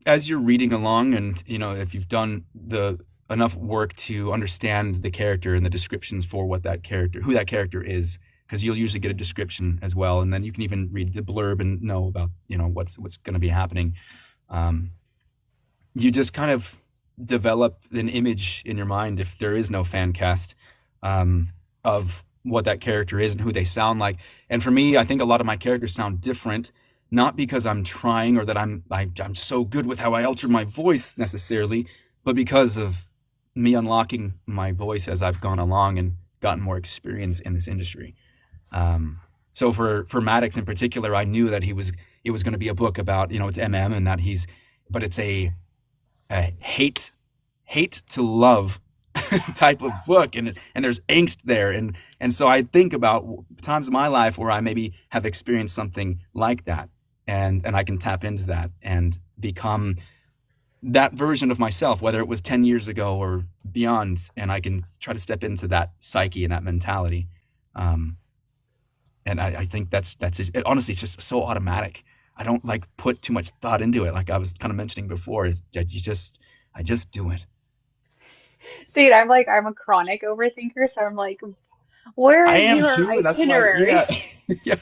As you're reading along, and if you've done the enough work to understand the character and the descriptions for what that character, who that character is, because you'll usually get a description as well, and then you can even read the blurb and know about what's going to be happening. Um, you just kind of develop an image in your mind, if there is no fan cast, of what that character is and who they sound like. And for me, I think a lot of my characters sound different, not because I'm trying or that I'm so good with how I alter my voice necessarily, but because of me unlocking my voice as I've gone along and gotten more experience in this industry. Um, so for Maddox in particular, I knew that it was going to be a book about, it's MM, and that but it's a hate to love type of book, and there's angst there, and so I think about times in my life where I maybe have experienced something like that, and I can tap into that and become that version of myself, whether it was 10 years ago or beyond, and I can try to step into that psyche and that mentality. um, and I think honestly, it's just so automatic. I don't like put too much thought into it, like I was kind of mentioning before. I just do it. See, I'm a chronic overthinker, so I'm like, where I is am your too, and that's why, yeah, itinerary? yeah,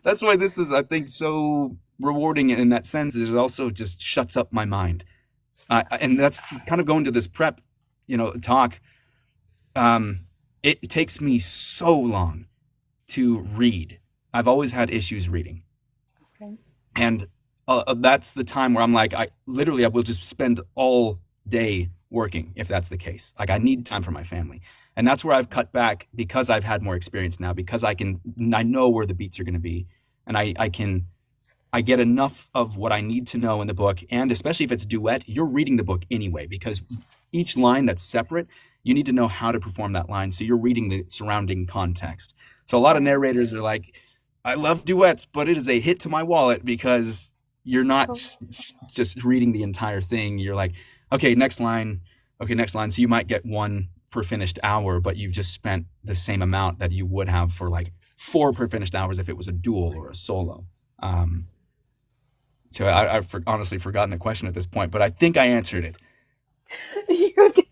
that's why this is, I think, so rewarding in that sense. Is it also just shuts up my mind, and that's kind of going to this prep, talk. Um, it takes me so long to read. I've always had issues reading, Okay. and that's the time where I'm like, I will just spend all day working if that's the case. Like, I need time for my family, and that's where I've cut back because I've had more experience now, because I know where the beats are going to be, and I get enough of what I need to know in the book. And especially if it's duet, you're reading the book anyway, because each line that's separate, you need to know how to perform that line, so you're reading the surrounding context. So a lot of Right. narrators are like, I love duets, but it is a hit to my wallet, because you're not Oh, just reading the entire thing. You're like, okay, next line. Okay, next line. So you might get one per finished hour, but you've just spent the same amount that you would have for like four per finished hours if it was a duel or a solo. Um, so I've honestly forgotten the question at this point, but I think I answered it. you did.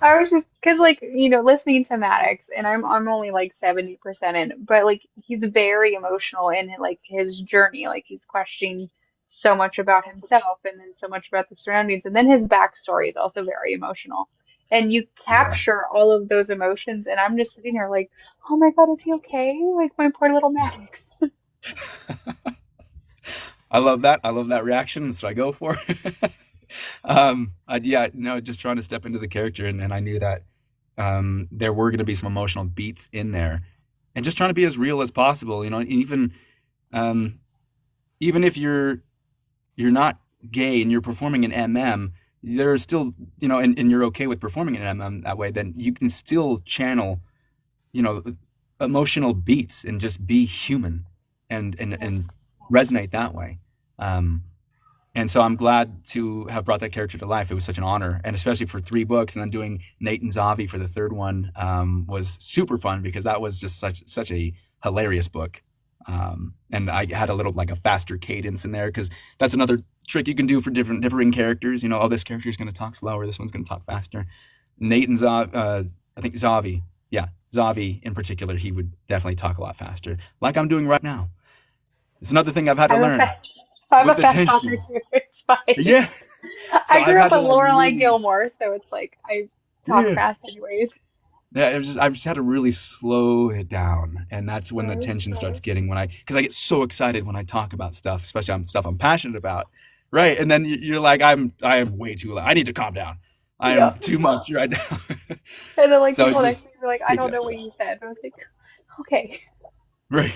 I was just because like, listening to Maddox and I'm only like 70% in, but like he's very emotional in like his journey. Like he's questioning so much about himself and then so much about the surroundings. And then his backstory is also very emotional. And you Yeah. capture all of those emotions and I'm just sitting there like, oh my God, is he okay? Like my poor little Maddox. I love that. I love that reaction. That's what I go for. Yeah, no, just trying to step into the character, and I knew that there were going to be some emotional beats in there, and just trying to be as real as possible. And um, even if you're not gay and you're performing an MM, there's still, and you're okay with performing an MM that way, then you can still channel, you know, emotional beats and just be human, and resonate that way. Um, and so I'm glad to have brought that character to life. It was such an honor, and especially for three books, and then doing Nate and Zavi for the third one, was super fun, because that was just such a hilarious book. And I had a little, like, a faster cadence in there, because that's another trick you can do for differing characters. Oh, this character is going to talk slower, this one's going to talk faster. Nate and I think Zavi, yeah, Zavi in particular, he would definitely talk a lot faster, like I'm doing right now. It's another thing I've had to I'm a learn fast, I'm a with the fast talker tension. too. It's fine. Yeah. So I I've grew up had with to, like, Lorelai really, Gilmore, so it's like I talk yeah. fast anyways. Yeah, I've just had to really slow it down, and that's when the Right. tension starts getting when I because I get so excited when I talk about stuff, especially on stuff I'm passionate about, right? And then you're like, I am way too loud. I need to calm down. I am Yeah. too much right now. And then like So people just next to me were like, I take don't it know up. what you said. I was like, okay. Right.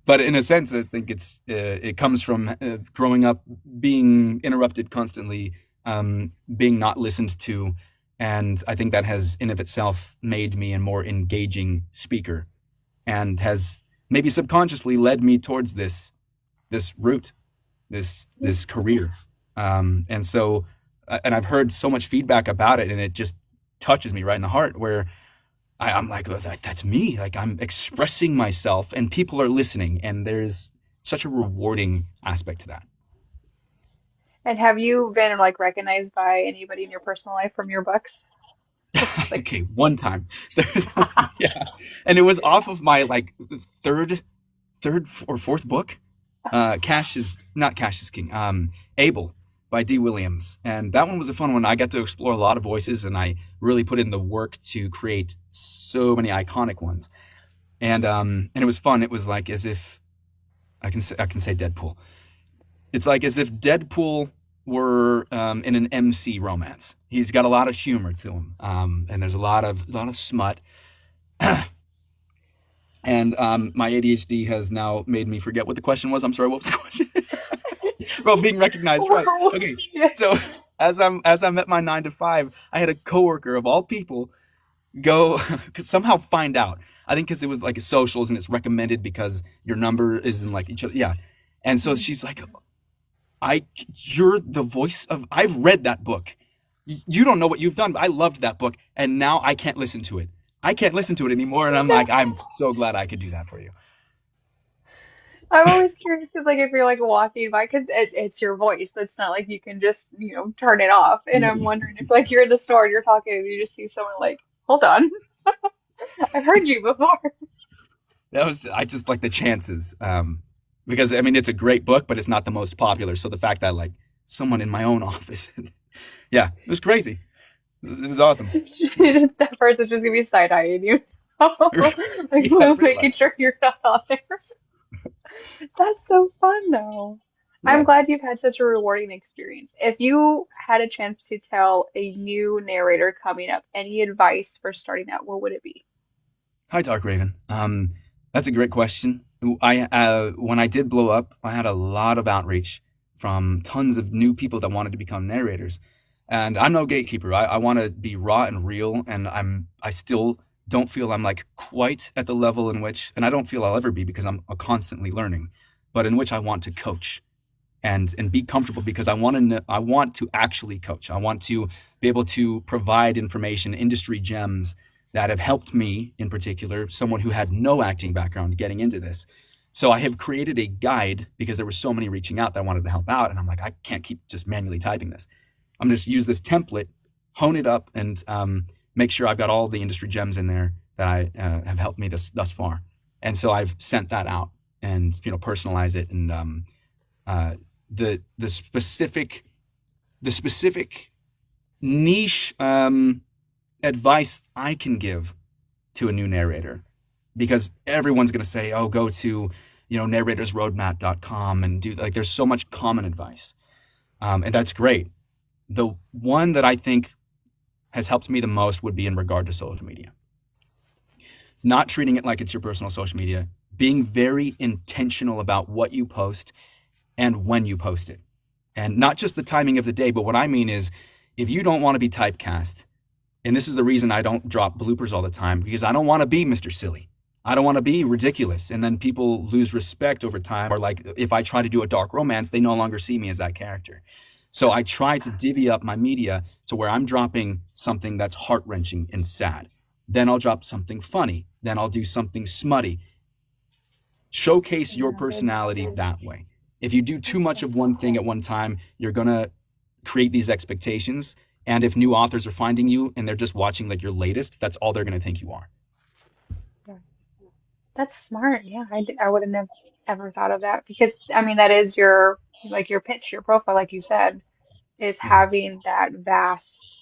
But in a sense, I think it comes from growing up being interrupted constantly, being not listened to, and I think that has in of itself made me a more engaging speaker, and has maybe subconsciously led me towards this route, Yeah. this career, and so and I've heard so much feedback about it, and it just touches me right in the heart where I'm like, "Oh, that's me. Like I'm expressing myself, and people are listening, and there's such a rewarding aspect to that." And have you been like recognized by anybody in your personal life from your books? Like, Okay, one time there's yeah, and it was off of my like third or fourth book. Cash is not Cash is King. Abel by D. Williams, and that one was a fun one. I got to explore a lot of voices, and I really put in the work to create so many iconic ones. And it was fun. It was like as if I can say Deadpool. It's like as if Deadpool were in an MC romance. He's got a lot of humor to him, and there's a lot of smut. And my ADHD has now made me forget what the question was. I'm sorry. What was the question? Well, being recognized, right? Okay. yeah. So as I'm at my 9 to 5, I had a coworker of all people go somehow find out. I think because it was like a socials and it's recommended because your number is in like each other. Yeah. And so Mhm. she's like, you're the voice of, I've read that book. You don't know what you've done, but I loved that book. And now I can't listen to it. I can't listen to it anymore. And I'm like, I'm so glad I could do that for you. I'm always curious because like if you're like walking by, because it's your voice. It's not like you can just, turn it off. And I'm wondering if like you're in the store and you're talking and you just see someone like, hold on, I've heard you before. That was, I just like the chances. Because I mean, it's a great book, but it's not the most popular. So the fact that like someone in my own office, yeah, it was crazy. It was awesome. That person's just gonna be side-eyeing you. Like Yeah, pretty making much. sure you're not on there. That's so fun though. I'm Yeah. glad you've had such a rewarding experience. If you had a chance to tell a new narrator coming up any advice for starting out, what would it be? Hi, Dark Raven. That's a great question. I when I did blow up, I had a lot of outreach from tons of new people that wanted to become narrators, and I'm no gatekeeper. I want to be raw and real, and I still don't feel I'm like quite at the level in which, and I don't feel I'll ever be because I'm constantly learning, but in which I want to coach and be comfortable because I want to actually coach. I want to be able to provide information, industry gems that have helped me in particular, someone who had no acting background getting into this. So I have created a guide because there were so many reaching out that I wanted to help out, and I'm like, I can't keep just manually typing this. I'm going to use this template, hone it up, and make sure I've got all the industry gems in there that I have helped me thus far. And so I've sent that out and personalize it and uh, the specific niche advice I can give to a new narrator because everyone's going to say, "Oh, go to narratorsroadmap.com and do like." There's so much common advice, and that's great. The one that I think has helped me the most would be in regard to social media. Not treating it like it's your personal social media, being very intentional about what you post and when you post it. And not just the timing of the day, but what I mean is if you don't want to be typecast, and this is the reason I don't drop bloopers all the time, because I don't want to be Mr. Silly. I don't want to be ridiculous. And then people lose respect over time. Or like if I try to do a dark romance, they no longer see me as that character. So I try to divvy up my media to where I'm dropping something that's heart wrenching and sad. Then I'll drop something funny. Then I'll do something smutty. Showcase your Yeah, personality that way. If you do too much of one thing at one time, you're going to create these expectations. And if new authors are finding you and they're just watching like your latest, that's all they're going to think you are. yeah. That's smart. Yeah, I wouldn't have ever thought of that because I mean that is your pitch, your profile, like you said, is Yeah. having that vast.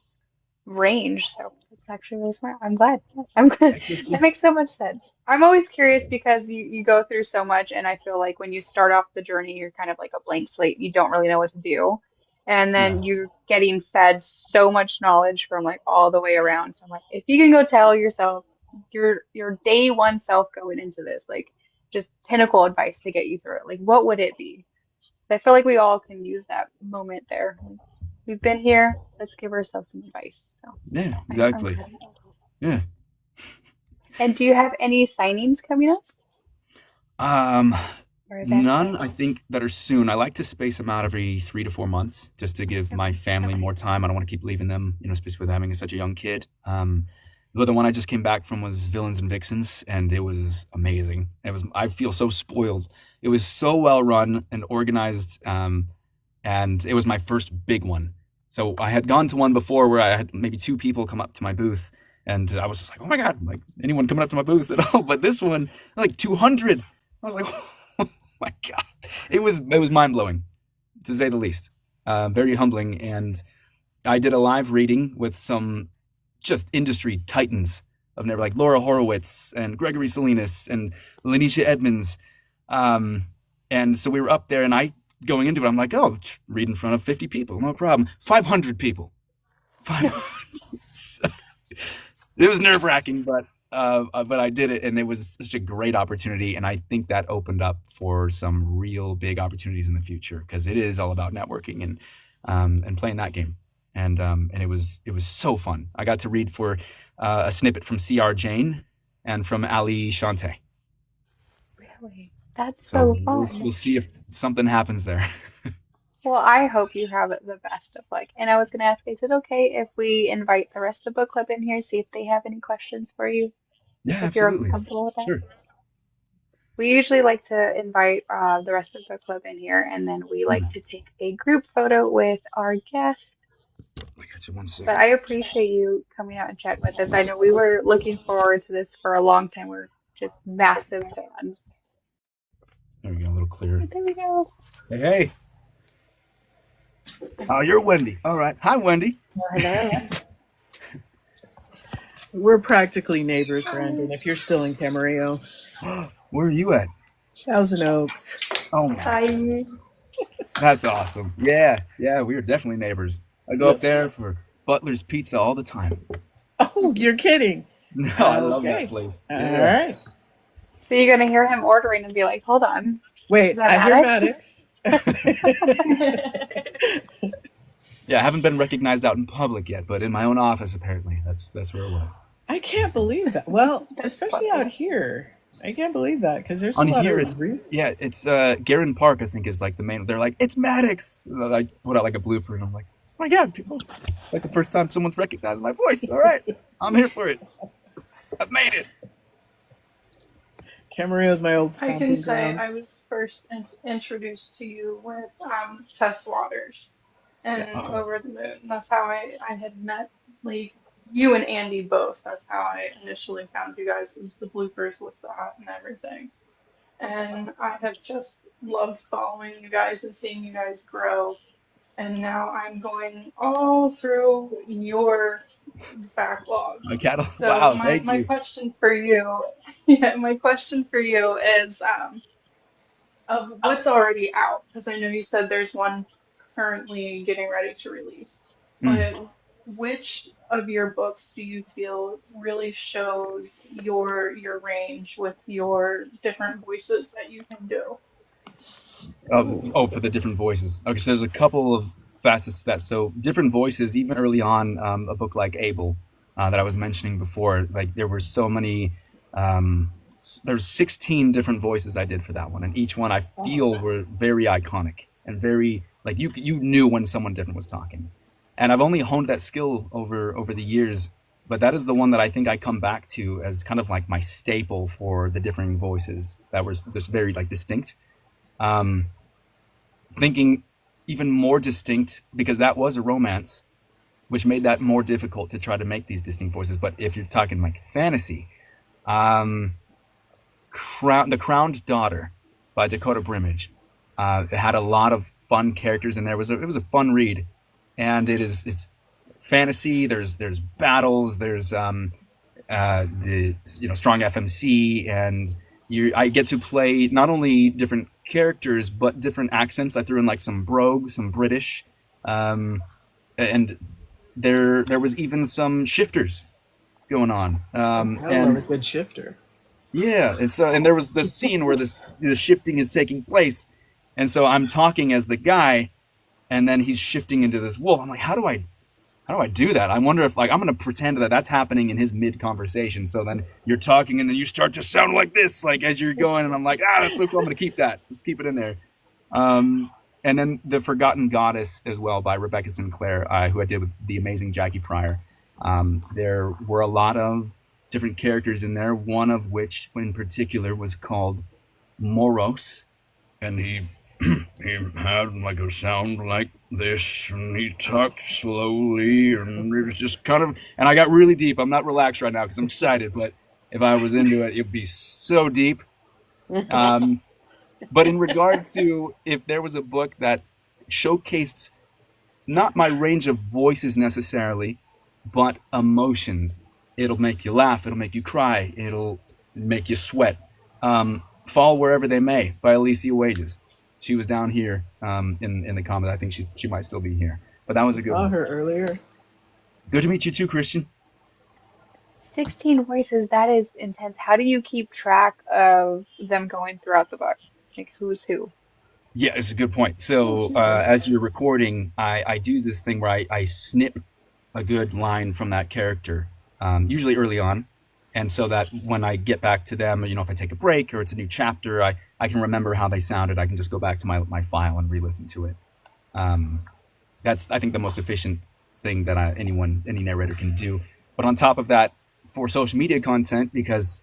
range. So it's actually really smart. I'm glad. I'm glad. Hey, Crystal. That makes so much sense. I'm always curious because you go through so much, and I feel like when you start off the journey, you're kind of like a blank slate. You don't really know what to do. And Yeah, then you're getting fed so much knowledge from like all the way around. So I'm like, if you can go tell yourself your day one self going into this, like just pinnacle advice to get you through it, like what would it be? I feel like we all can use that moment there. Like, we've been here. Let's give ourselves some advice. So yeah, I'm exactly. glad. Yeah. And do you have any signings coming up Um, or events? None, I think, that are soon. I like to space them out every 3 to 4 months just to give my Okay. family more time. I don't want to keep leaving them, especially with having such a young kid. But the one I just came back from was Villains and Vixens, and it was amazing. I feel so spoiled. It was so well run and organized, and it was my first big one. So I had gone to one before where I had maybe two people come up to my booth, and I was just like, "Oh my god, like anyone coming up to my booth at all?" But this one, like 200. I was like, "Oh my god!" It was mind blowing, to say the least. Very humbling, and I did a live reading with some just industry titans of never, like Laura Horowitz and Gregory Salinas and Lanisha Edmonds. Um, and so we were up there, and I going into it, I'm like, oh, read in front of 50 people, no problem. 500 people, 500. It was nerve wracking, but I did it, and it was such a great opportunity, and I think that opened up for some real big opportunities in the future because it is all about networking and playing that game, and it was so fun. I got to read for a snippet from C.R. Jane and from Ali Shante, Really? That's so so we'll fun. see if something happens there. Well, I hope you have the best of luck. And I was going to ask, is it okay if we invite the rest of the book club in here, see if they have any questions for you, Yeah, if you're absolutely, comfortable with that? sure. We usually like to invite the rest of the book club in here, and then we like Hmm. to take a group photo with our guest. I got you one But second. I appreciate you coming out and chatting with us. I know we were looking forward to this for a long time. We're just massive fans. There we go, a little clearer. There we go. Hey, hey. Oh, you're Wendy. All right. Hi, Wendy. Hello. We're practically neighbors, Brandon, if you're still in Camarillo. Where are you at? Thousand Oaks. Oh my god. Hi. That's awesome. Yeah, yeah, we are definitely neighbors. I go up there Yes. for Butler's Pizza all the time. Oh, you're kidding. No, I love that Okay. place. All Yeah. right. So you're gonna hear him ordering and be like, "Hold on, is Wait, that I hear Maddox?" Maddox. Yeah, I haven't been recognized out in public yet, but in my own office apparently. That's where it was. I can't believe that. Well, That's especially out funny. here. I can't believe that because there's a On lot here it's of real. yeah, it's Garen Park I think is like the main. They're like, "It's Maddox." I put out like a blooper and I'm like, "Oh my god, people. It's like the first time someone's recognized my voice. All right. I'm here for it. I've made it." Camarillo is my old I can stomping say I grounds. was first introduced to you with Tess Waters Yeah. and Oh, Over the Moon. That's how I had met like you and Andy both. That's how I initially found you guys was the bloopers with that and everything. And I have just loved following you guys and seeing you guys grow. And now I'm going all through your backlog. my cattle. So Wow, my thank my you. question for you, yeah, my question for you is of what's already out, because I know you said there's one currently getting ready to release, Mm. but which of your books do you feel really shows your range with your different voices that you can do? Oh, for the different voices. Okay, so there's a couple of facets to that. So different voices, even early on, a book like Abel that I was mentioning before, like there were so many. There's 16 different voices I did for that one, and each one I feel were very iconic and very like you knew when someone different was talking. And I've only honed that skill over the years, but that is the one that I think I come back to as kind of like my staple for the differing voices that were just very like distinct. Um, Thinking even more distinct because that was a romance, which made that more difficult to try to make these distinct voices. But if you're talking like fantasy, um, The Crowned Daughter by Dakota Brimage. It had a lot of fun characters in there. It was a fun read, and it's fantasy, there's battles, there's the strong FMC, and I get to play not only different characters but different accents. I threw in like some brogue, some British, um, and there was even some shifters going on, Oh, gotta love a and good shifter. yeah, and there was this scene where this shifting is taking place, and so I'm talking as the guy, and then he's shifting into this wolf. I'm like, how do I do that? I wonder if like I'm gonna pretend that that's happening in his mid conversation. So then you're talking, and then you start to sound like this, like as you're going, and I'm like, that's so cool. I'm gonna keep that. Let's keep it in there. Um, and then the Forgotten Goddess as well by Rebecca Sinclair, who I did with the amazing Jackie Pryor. There were a lot of different characters in there. One of which, in particular, was called Moros, and he had like a sound like this, and he talked slowly, and it was just kind of. And I got really deep. I'm not relaxed right now because I'm excited, but if I was into it, it'd be so deep. Um, but in regard to if there was a book that showcased not my range of voices necessarily, but emotions. It'll make you laugh. It'll make you cry. It'll make you sweat. Fall Wherever They May by Alicia Wages. She was down here in the comments. I think she might still be here. But that was I a good saw one. her earlier. Good to meet you too, Christian. 16 voices, that is intense. How do you keep track of them going throughout the book? Like who's who? Yeah, it's a good point. Oh, So she's there. as you're recording, I do this thing where I snip a good line from that character, usually early on. And so that when I get back to them, if I take a break or it's a new chapter, I can remember how they sounded. I can just go back to my file and re-listen to it. Um, that's, I think, the most efficient thing that any narrator can do. But on top of that, for social media content, because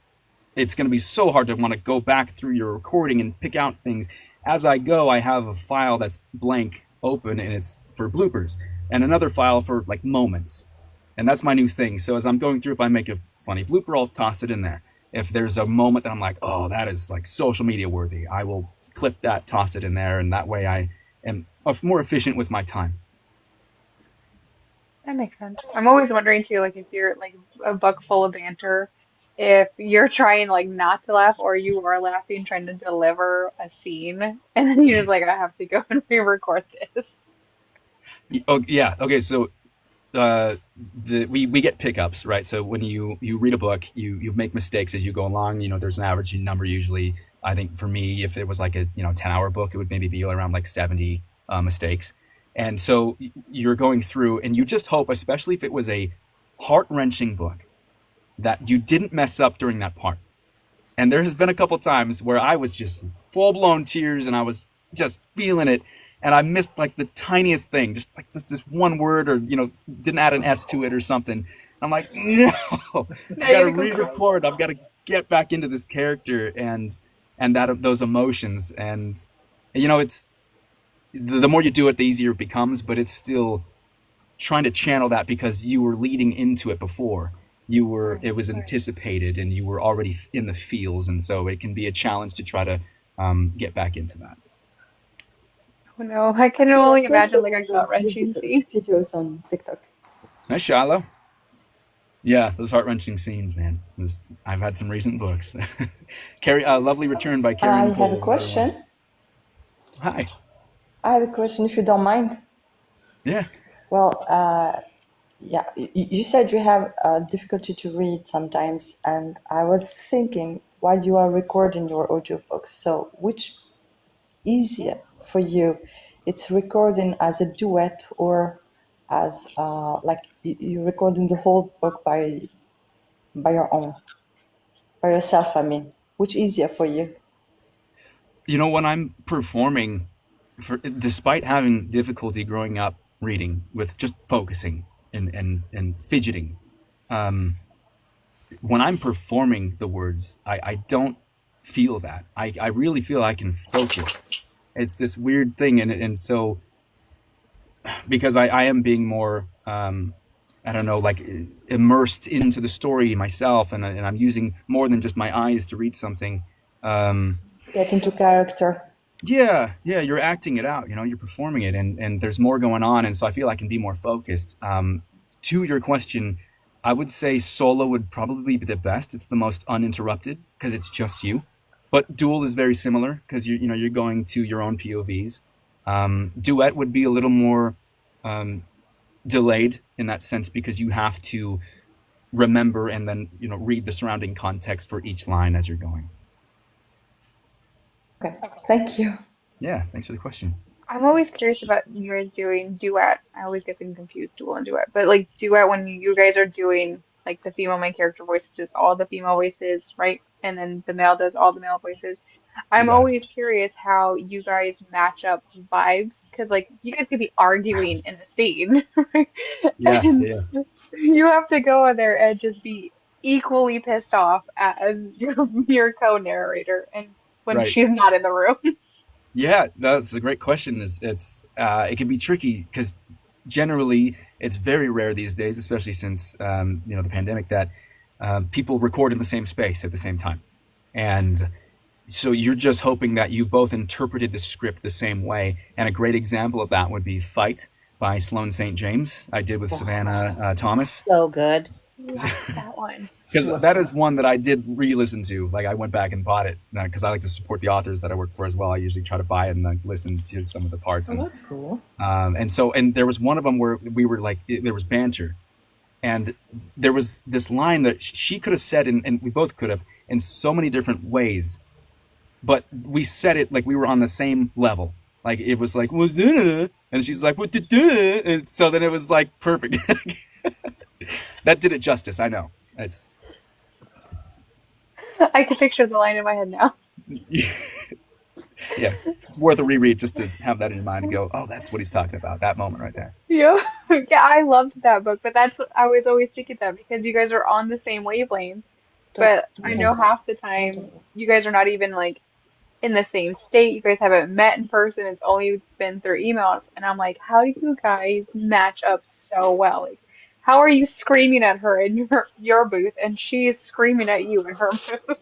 it's going to be so hard to want to go back through your recording and pick out things. As I go, I have a file that's blank open, and it's for bloopers, and another file for like moments. And that's my new thing. So as I'm going through, if I make a funny blooper, I'll toss it in there. If there's a moment that I'm like, oh, that is like social media worthy, I will clip that, toss it in there, and that way I am more efficient with my time. That makes sense. I'm always wondering too, like if you're like a book full of banter, if you're trying like not to laugh or you are laughing trying to deliver a scene, and then you're just like, I have to go and re-record this. Oh yeah, okay. So uh, we get pickups, right? So when you read a book, you make mistakes as you go along. There's an average number usually. I think for me, if it was like a 10-hour book, it would maybe be around like 70 mistakes. And so you're going through, and you just hope, especially if it was a heart wrenching book, that you didn't mess up during that part. And there has been a couple times where I was just full blown tears, and I was just feeling it, and I missed like the tiniest thing, just like this one word, or didn't add an S to it or something. I'm like, no, Now I got you to gotta go cry. re-record. I've got to get back into this character and that those emotions, and it's the more you do it, the easier it becomes. But it's still trying to channel that because you were leading into it before. It Right, was right. anticipated, and you were already in the feels, and so it can be a challenge to try to get back into that. Oh no, I can Actually, I only saw imagine some like a of those gut-wrenching scene. videos on TikTok. Hi, Shiloh. Yeah, those heart wrenching scenes, man. I've had some recent books. Carrie, lovely return by Carrie I have Nicole a is another one. question. Hi. I have a question, if you don't mind. Yeah. Well, yeah, you said you have difficulty to read sometimes, and I was thinking while you are recording your audiobooks, so which easier for you? It's recording as a duet or as like you recording the whole book by your own, by yourself, I mean. Which easier for you? When I'm performing, despite having difficulty growing up reading with just focusing and fidgeting, um, when I'm performing the words, I don't feel that. I really feel I can focus. It's this weird thing, and so because I am being more I don't know, like immersed into the story myself, and I'm using more than just my eyes to read something. Um, Get into character. yeah, you're acting it out. You're performing it, and there's more going on, and so I feel I can be more focused. to your question, I would say solo would probably be the best. It's the most uninterrupted because it's just you. But dual is very similar because you're going to your own POVs. Duet would be a little more um, delayed in that sense because you have to remember and then read the surrounding context for each line as you're going. Okay, thank you. Yeah, thanks for the question. I'm always curious about you guys doing duet. I always get them confused, dual and duet. But like duet, when you guys are doing like the female main character voices, is all the female voices, right? And then the male does all the male voices. You I'm got it. always curious how you guys match up vibes because like you guys could be arguing in the scene, right? Yeah, And yeah, you have to go in there and just be equally pissed off as your co-narrator and when right. she's not in the room. Yeah, that's a great question. It can be tricky because generally it's very rare these days, especially since the pandemic, that people record in the same space at the same time, and so you're just hoping that you've both interpreted the script the same way. And a great example of that would be "Fight" by Sloane St. James. I did with Savannah Thomas. So good. Love that one. Because that is one that I did re-listen to. Like I went back and bought it because I like to support the authors that I work for as well. I usually try to buy it and like listen to some of the parts. Oh, that's cool. And there was one of them where we were like, there was banter, and there was this line that she could have said, and we both could have in so many different ways, but we said it like we were on the same level. Like it was like, and she's like, what, and so then it was like perfect. That did it justice. I know. It's I can picture the line in my head now. yeah, it's worth a reread just to have that in your mind and go, oh, that's what he's talking about. That moment right there. Yeah. Yeah, I loved that book, but that's what I was always thinking that because you guys are on the same wavelength, but I know half the time you guys are not even like in the same state. You guys haven't met in person. It's only been through emails. And I'm like, how do you guys match up so well? Like, how are you screaming at her in your booth and she's screaming at you in her booth?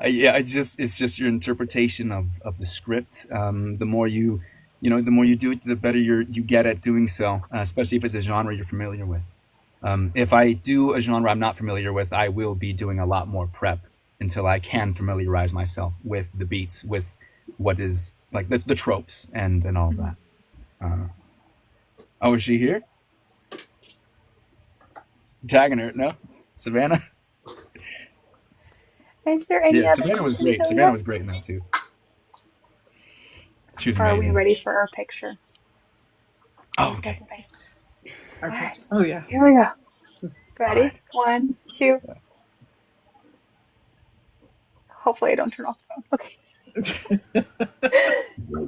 Yeah, it's just your interpretation of the script. The more the more you do it, the better you get at doing so. Especially if it's a genre you're familiar with. If I do a genre I'm not familiar with, I will be doing a lot more prep until I can familiarize myself with the beats, with what is like the tropes and all of that. Oh, is she here? Tagging her? No, Savannah. Is there any Yeah, other Savannah was questions great. that we Savannah have? was great in that too. She was Or are we amazing. ready for our picture? Oh, okay. Okay. Our All right, picture. Oh yeah. here we go. All Ready? right. 1, 2. Hopefully I don't turn off the phone. Okay.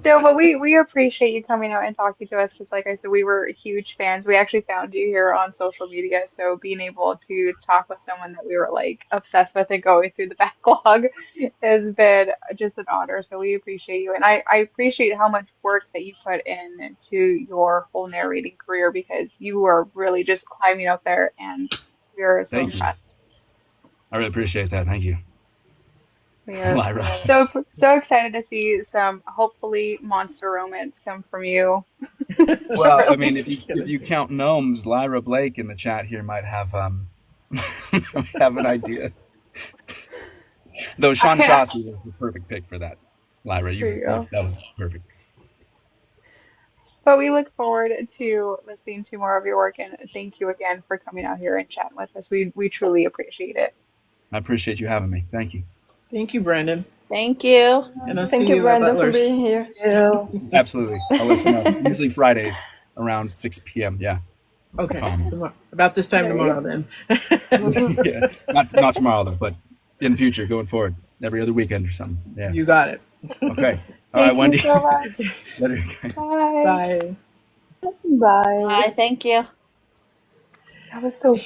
No, but we appreciate you coming out and talking to us because, like I said, we were huge fans. We actually found you here on social media, so being able to talk with someone that we were like obsessed with and going through the backlog has been just an honor. So we appreciate you, and I appreciate how much work that you put in into your whole narrating career because you are really just climbing up there, and we're so Thank you. impressed. I really appreciate that. Thank you, We are Lyra. so excited to see some hopefully monster romance come from you. Well, I mean, It's gonna if you take- count gnomes, Lyra Blake in the chat here might have have an idea. Though Sean Yeah, Chaucy was the perfect pick for that. Lyra, there you go. that was perfect. But we look forward to listening to more of your work, and thank you again for coming out here and chatting with us. We truly appreciate it. I appreciate you having me. Thank you. Thank you, Brandon. Thank you. And I'll Thank see you, you at Brandon, for Butler's. being here. Absolutely. I'll let you know. Usually Fridays around 6 p.m. Yeah. Okay. Fine. About this time There you tomorrow go. then. Yeah. Not tomorrow though, but in the future, going forward, every other weekend or something. Yeah. You got it. Okay. All right, Thank you Wendy. so much. Later, guys. Bye. Bye. Bye. Bye. Thank you. That was so